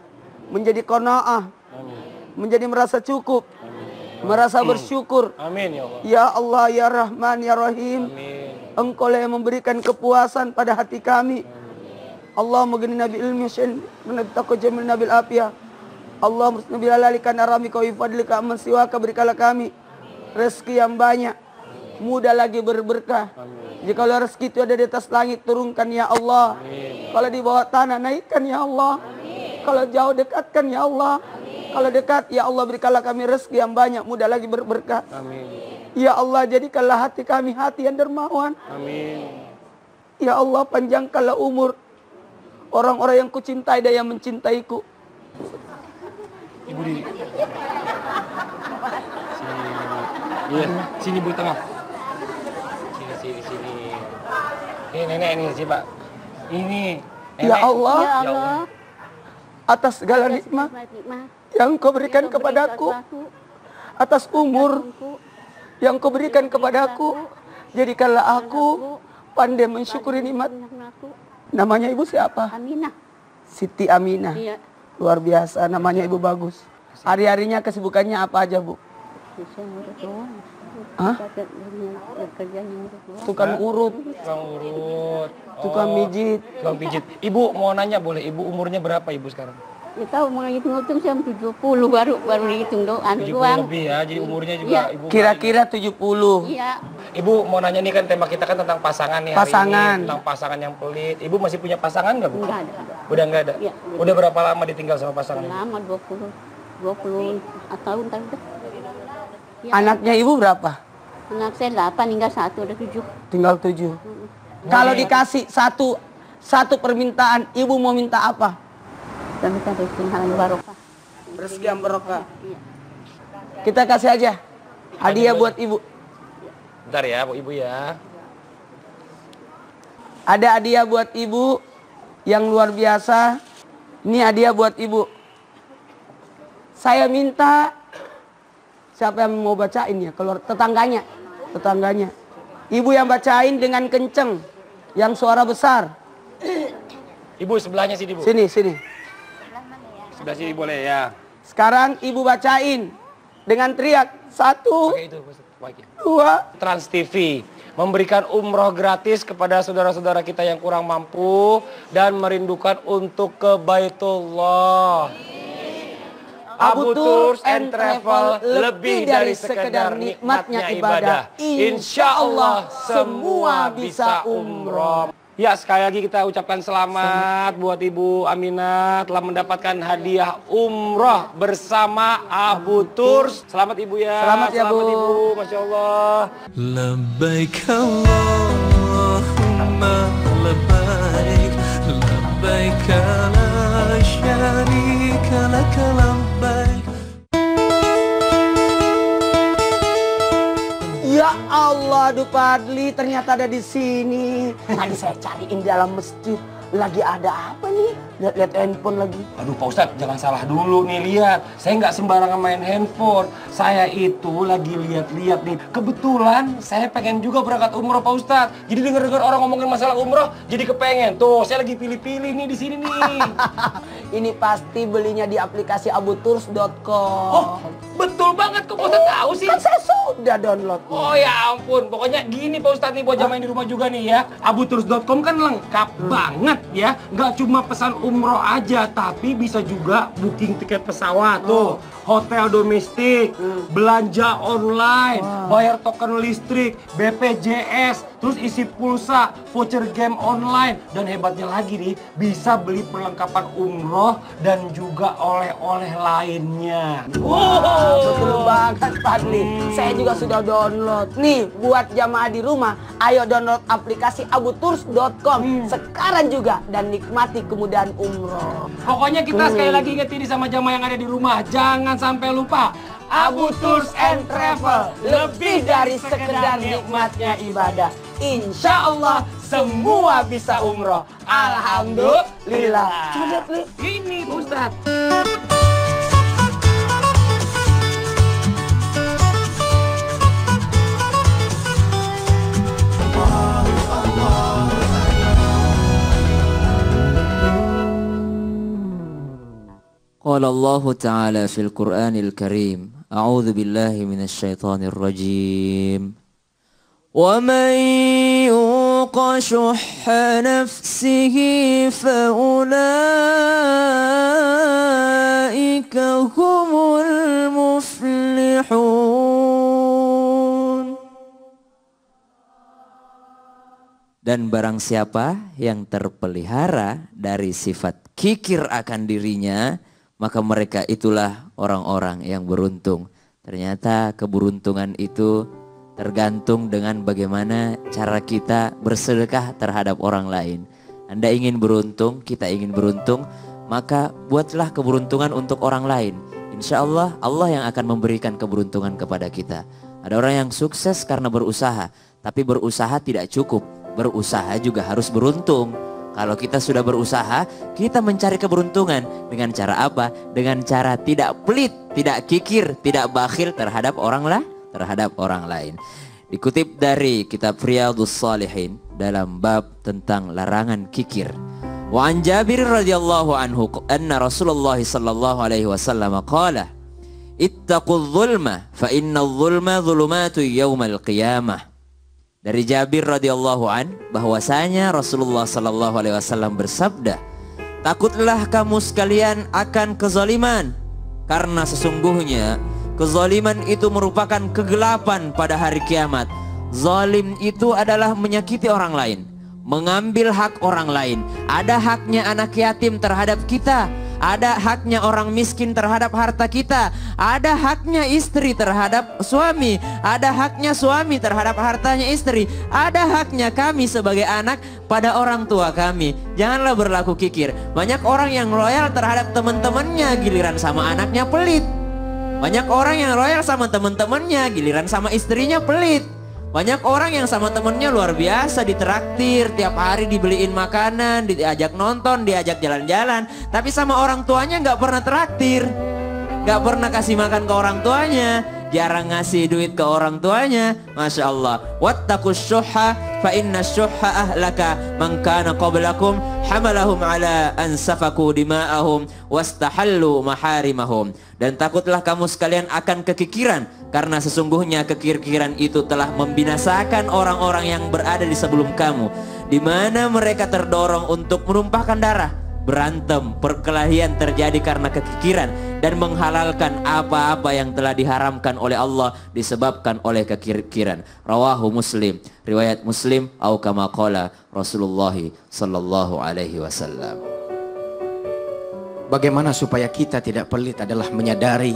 menjadi qanaah, menjadi merasa cukup, merasa bersyukur. Amin ya Allah. Ya Allah ya Rahman ya Rahim. Engkau yang memberikan kepuasan pada hati kami. Allahumma gini nabi ilmi syain nabi taqwa jamil nabil afiyah. Allahumma nabi alalika narami kau ifadlika aman siwaka, berikanlah kami rezeki yang banyak, mudah lagi berberkah. Jika rezeki itu ada di atas langit, turunkan ya Allah. Kalau di bawah tanah, naikkan ya Allah. Kalau jauh, dekatkan ya Allah. Kalau dekat, ya Allah berikanlah kami rezeki yang banyak, mudah lagi berberkah. Amin. Ya Allah jadikanlah hati kami hati yang dermawan. Amin. Ya Allah panjangkanlah umur orang-orang yang kucintai dan yang mencintaiku. Ibu di sini. Iya, sini Bu tengah. Sini. Ini nenek ini sih Pak. Ini nenek. Ya Allah, Ya Allah, atas segala nikmat yang kau berikan kepadaku, atas umur yang kau berikan kepadaku, jadikanlah aku pandai mensyukuri nikmat. Namanya ibu siapa? Aminah. Siti Aminah. Iya. Luar biasa, namanya ibu bagus. Hari-harinya kesibukannya apa aja bu? Hah? Tukang urut, tukang mijit. Tukang pijit. Ibu mau nanya boleh? Ibu umurnya berapa ibu sekarang? Ya tahu mulai hitung-hitung saya 70 baru dihitung doang. 70 lebih ya, jadi umurnya juga Iya. ibu. Kira-kira 70. Iya. Ibu mau nanya nih kan tema kita kan tentang pasangan nih hari Pasangan. ini, tentang pasangan yang pelit. Ibu masih punya pasangan nggak Bu? Enggak ada. Udah nggak ada? Iya. Udah berapa lama ditinggal sama pasangan? Lama 20 tahun tadi. Ya. Anaknya ibu berapa? Anak saya 8 hingga 1 ada 7. Tinggal 7. Kalau dikasih satu permintaan, ibu mau minta apa? Kami kan rezeki yang barokah. Rezeki yang barokah. Iya. Kita kasih aja hadiah buat ibu. Bentar ya Bu Ibu ya. Ada hadiah buat ibu yang luar biasa. Ini hadiah buat ibu. Saya minta siapa yang mau bacain ya? Keluar tetangganya. Ibu yang bacain dengan kenceng, yang suara besar. Ibu sebelahnya sini Bu. Sini. Sebelah sini boleh ya. Sekarang ibu bacain dengan teriak. 1, Pakai itu, pakai. 2. Trans TV memberikan umroh gratis kepada saudara-saudara kita yang kurang mampu dan merindukan untuk ke Baitullah. Abu Tours and Travel lebih dari sekedar nikmatnya ibadah. Insya Allah semua bisa umroh. Ya sekali lagi kita ucapkan selamat buat Ibu Aminah telah mendapatkan hadiah umroh bersama Abu Tours. Selamat Ibu ya. Selamat ya, Bu. Ibu, Masya Allah. لبيك اللهم لبيك لبيك لا شريك لك لبيك. Ya Allah, aduh Padli ternyata ada di sini. Tadi saya cariin di dalam masjid. Lagi ada apa nih? Lihat handphone lagi. Aduh Pak Ustadz, jangan salah dulu nih, lihat. Saya nggak sembarangan main handphone. Saya itu lagi lihat-lihat nih. Kebetulan saya pengen juga berangkat umroh Pak Ustadz. Jadi dengar-dengar orang ngomongin masalah umroh, jadi kepengen. Tuh, saya lagi pilih-pilih nih di sini nih. Ini pasti belinya di aplikasi abutours.com. Oh, betul banget kok Pak Ustadz tahu sih. Kan saya sudah download. Oh ya ampun, pokoknya gini Pak Ustadz nih buat jamaah di rumah juga nih ya. Abutours.com kan lengkap banget ya. Nggak cuma pesan umroh aja, tapi bisa juga booking tiket pesawat tuh, hotel domestik, belanja online, bayar token listrik, BPJS, terus isi pulsa, voucher game online, dan hebatnya lagi nih bisa beli perlengkapan umroh dan juga oleh-oleh lainnya. Betul banget Fadli. Saya juga sudah download. Nih buat jamaah di rumah, ayo download aplikasi abutours.com sekarang juga dan nikmati kemudahan umroh. Pokoknya kita sekali lagi ingetin sama jamaah yang ada di rumah, jangan sampai lupa Abu Tours and Travel, lebih dari sekedar nikmatnya ibadah. Insya Allah semua bisa umroh. Alhamdulillah. Coba lihat nih. Ini Ustaz. قال الله تعالى في القرآن الكريم أعوذ بالله من الشيطان الرجيم ومن يوق شح نفسه فأولئك هم المفلحون. Dan barang siapa yang terpelihara dari sifat kikir akan dirinya, maka mereka itulah orang-orang yang beruntung. Ternyata keberuntungan itu tergantung dengan bagaimana cara kita bersedekah terhadap orang lain. Anda ingin beruntung, kita ingin beruntung, maka buatlah keberuntungan untuk orang lain. Insya Allah, Allah yang akan memberikan keberuntungan kepada kita. Ada orang yang sukses karena berusaha, tapi berusaha tidak cukup. Berusaha juga harus beruntung. Kalau kita sudah berusaha, kita mencari keberuntungan. Dengan cara apa? Dengan cara tidak pelit, tidak kikir, tidak bakhil terhadap orang lain. Dikutip dari kitab Riyadhus Shalihin dalam bab tentang larangan kikir. Wa an Jabir radhiyallahu anhu anna Rasulullah sallallahu alaihi wasallam qala ittaqudz zulma fa innadz zulma dzulumatu yaumal qiyamah. Dari Jabir radhiyallahu an bahwasanya Rasulullah sallallahu alaihi wasallam bersabda, takutlah kamu sekalian akan kezaliman, karena sesungguhnya kezaliman itu merupakan kegelapan pada hari kiamat. Zalim itu adalah menyakiti orang lain, mengambil hak orang lain. Ada haknya anak yatim terhadap kita, ada haknya orang miskin terhadap harta kita, ada haknya istri terhadap suami, ada haknya suami terhadap hartanya istri, ada haknya kami sebagai anak pada orang tua kami. Janganlah berlaku kikir. Banyak orang yang loyal terhadap teman-temannya, giliran sama anaknya pelit. Banyak orang yang loyal sama teman-temannya, giliran sama istrinya pelit. Banyak orang yang sama temennya luar biasa, ditraktir, tiap hari dibeliin makanan, diajak nonton, diajak jalan-jalan. Tapi sama orang tuanya nggak pernah traktir, nggak pernah kasih makan ke orang tuanya, jarang ngasih duit ke orang tuanya. Masya Allah. Wattaqus syuhha fa inna syuhha ahlaka man kana qablakum hamalahum ala an safaku dima'ahum wastahallu maharimahum. Dan takutlah kamu sekalian akan kekikiran, karena sesungguhnya kekikiran itu telah membinasakan orang-orang yang berada di sebelum kamu, di mana mereka terdorong untuk menumpahkan darah, berantem, perkelahian terjadi karena kekikiran, dan menghalalkan apa-apa yang telah diharamkan oleh Allah disebabkan oleh kekikiran. Rawahu Muslim, riwayat Muslim, au kama qala Rasulullah sallallahu alaihi wasallam. Bagaimana supaya kita tidak pelit adalah menyadari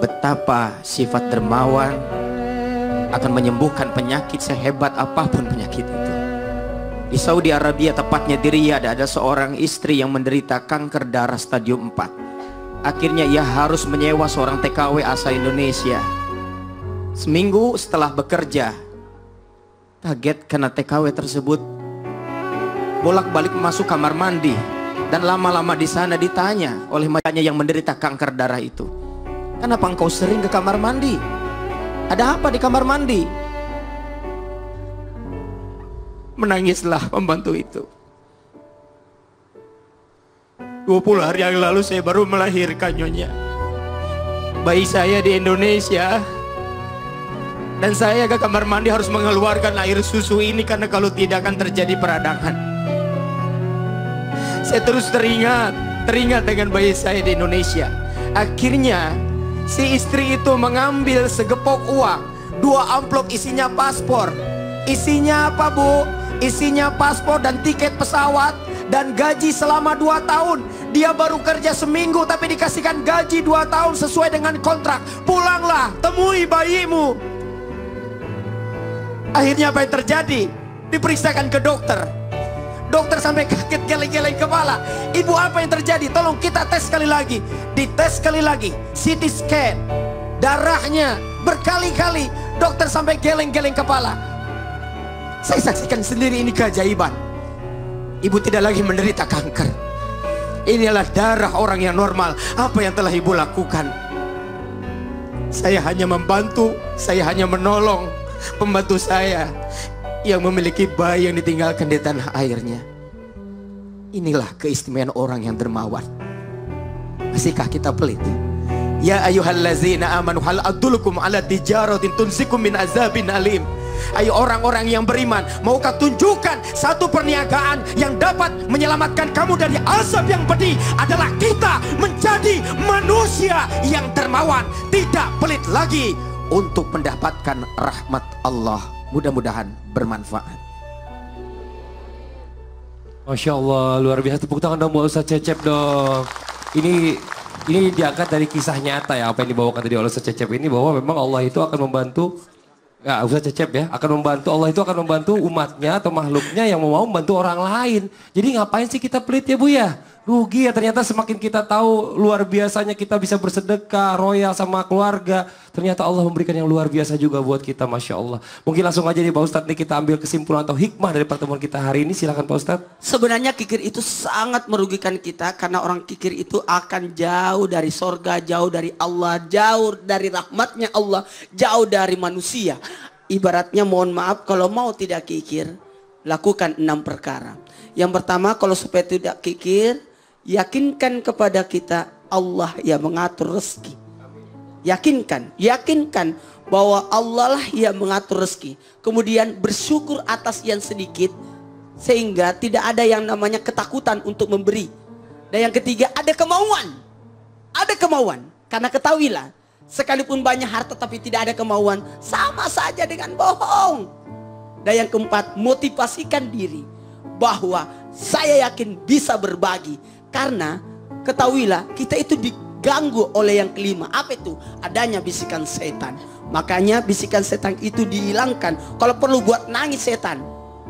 betapa sifat dermawan akan menyembuhkan penyakit sehebat apapun penyakit itu. Di Saudi Arabia, tepatnya di Riyadh, ada seorang istri yang menderita kanker darah stadium 4. Akhirnya ia harus menyewa seorang TKW asal Indonesia. Seminggu setelah bekerja, kaget karena TKW tersebut bolak-balik masuk kamar mandi. Dan lama-lama di sana ditanya oleh macamnya yang menderita kanker darah itu, kenapa engkau sering ke kamar mandi? Ada apa di kamar mandi? Menangislah pembantu itu. 20 hari yang lalu saya baru melahirkan, Nyonya. Bayi saya di Indonesia. Dan saya ke kamar mandi harus mengeluarkan air susu ini, karena kalau tidak akan terjadi peradangan. Saya terus teringat dengan bayi saya di Indonesia. Akhirnya si istri itu mengambil segepok uang, 2 amplop isinya paspor. Isinya apa, Bu? Isinya paspor dan tiket pesawat dan gaji selama 2 tahun. Dia baru kerja seminggu tapi dikasihkan gaji 2 tahun sesuai dengan kontrak. Pulanglah, temui bayimu. Akhirnya apa yang terjadi? Diperiksakan ke dokter. Dokter sampai kaget, geleng-geleng kepala. Ibu, apa yang terjadi? Tolong kita tes sekali lagi. Dites sekali lagi, CT scan, darahnya berkali-kali. Dokter sampai geleng-geleng kepala. Saya saksikan sendiri ini keajaiban. Ibu tidak lagi menderita kanker. Inilah darah orang yang normal. Apa yang telah ibu lakukan? Saya hanya membantu, saya hanya menolong pembantu saya yang memiliki bayi yang ditinggalkan di tanah airnya. Inilah keistimewaan orang yang dermawan. Masihkah kita pelit? Ya ayyuhallazina amanu hal adullukum ala tijaratin tunsikum min azabin alim. Ayo orang-orang yang beriman, maukah tunjukkan satu perniagaan yang dapat menyelamatkan kamu dari azab yang pedih? Adalah kita menjadi manusia yang dermawan, tidak pelit lagi untuk mendapatkan rahmat Allah. Mudah-mudahan bermanfaat. Masya Allah, luar biasa. Tepuk tangan dong buat Ustaz Cecep dong. Ini diangkat dari kisah nyata ya, apa yang dibawakan tadi oleh Ustaz Cecep ini, bahwa memang Allah itu akan membantu, ya Ustaz Cecep ya, akan membantu, Allah itu akan membantu umatnya atau makhluknya yang mau membantu orang lain. Jadi ngapain sih kita pelit ya Bu ya? Rugi ya, ternyata semakin kita tahu luar biasanya kita bisa bersedekah, royal sama keluarga. Ternyata Allah memberikan yang luar biasa juga buat kita, Masya Allah. Mungkin langsung aja nih Pak Ustadz nih kita ambil kesimpulan atau hikmah dari pertemuan kita hari ini. Silakan Pak Ustadz. Sebenarnya kikir itu sangat merugikan kita karena orang kikir itu akan jauh dari sorga, jauh dari Allah, jauh dari rahmatnya Allah, jauh dari manusia. Ibaratnya mohon maaf, kalau mau tidak kikir, lakukan 6 perkara. Yang pertama, kalau supaya tidak kikir, yakinkan kepada kita Allah yang mengatur rezeki. Yakinkan bahwa Allah lah yang mengatur rezeki. Kemudian bersyukur atas yang sedikit, sehingga tidak ada yang namanya ketakutan untuk memberi. Dan yang ketiga, ada kemauan. Ada kemauan. Karena ketahuilah, sekalipun banyak harta tapi tidak ada kemauan, sama saja dengan bohong. Dan yang keempat, motivasikan diri bahwa saya yakin bisa berbagi. Karena ketahuilah, kita itu diganggu oleh yang kelima. Apa itu? Adanya bisikan setan. Makanya bisikan setan itu dihilangkan. Kalau perlu buat nangis setan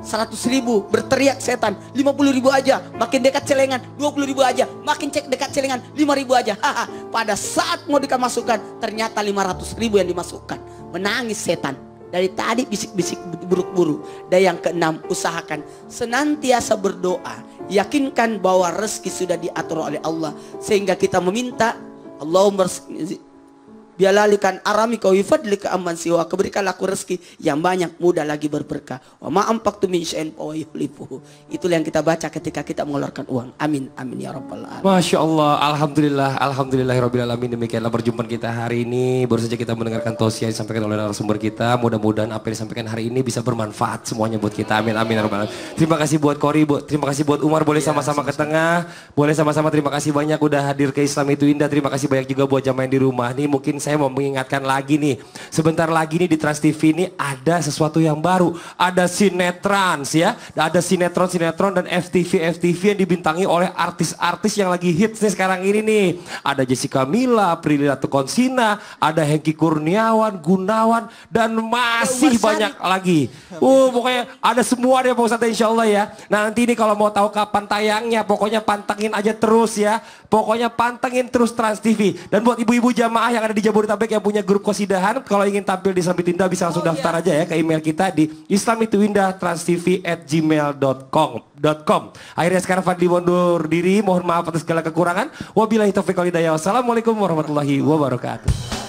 100.000, berteriak setan 50.000 aja, makin dekat celengan 20.000 aja, makin cek dekat celengan 5.000 aja. Pada saat mau dimasukkan, ternyata 500.000 yang dimasukkan. Menangis setan. Dari tadi bisik-bisik buruk-buruk. Dan yang keenam, usahakan senantiasa berdoa. Yakinkan bahwa rezeki sudah diatur oleh Allah. Sehingga kita meminta, Allahumma bialalikan aramika wa bifadlika amman siwa, berikanlah aku rezeki yang banyak, mudah lagi berberkah. Wa ma anfaqtu min syai'in fa yukhlifuhu. Itulah yang kita baca ketika kita mengeluarkan uang. Amin amin ya rabbal alamin. Masya Allah, alhamdulillahirabbil alamin. Demikianlah perjumpaan kita hari ini. Baru saja kita mendengarkan tausiah yang disampaikan oleh narasumber kita. Mudah-mudahan apa yang disampaikan hari ini bisa bermanfaat semuanya buat kita. Amin amin ya rabbal alamin. Terima kasih buat Kori, terima kasih buat Umar. Boleh sama-sama ke tengah. Boleh sama-sama, terima kasih banyak udah hadir ke Islam itu Indah. Terima kasih banyak juga buat jamaah yang di rumah nih. Mungkin saya mau mengingatkan lagi nih, sebentar lagi nih di Trans TV ini ada sesuatu yang baru, ada sinetron ya, ada sinetron dan FTV yang dibintangi oleh artis-artis yang lagi hits nih sekarang ini nih. Ada Jessica Mila, Prilly Latuconsina, ada Hengky Kurniawan, Gunawan, dan masih banyak lagi. Pokoknya ada semua deh Pak Ustadz insya Allah ya. Nah nanti ini kalau mau tahu kapan tayangnya, pokoknya pantengin aja terus ya. Pokoknya pantengin terus Trans TV. Dan buat ibu-ibu jamaah yang ada di Jabodetabek yang punya grup qasidahan, kalau ingin tampil di Islam Itu Indah bisa langsung daftar aja ya ke email kita di islamituindah@transtv@gmail.com. Akhirnya sekarang Fadli mundur diri, mohon maaf atas segala kekurangan. Wabillahi taufiq wal hidayah. Wassalamualaikum warahmatullahi wabarakatuh.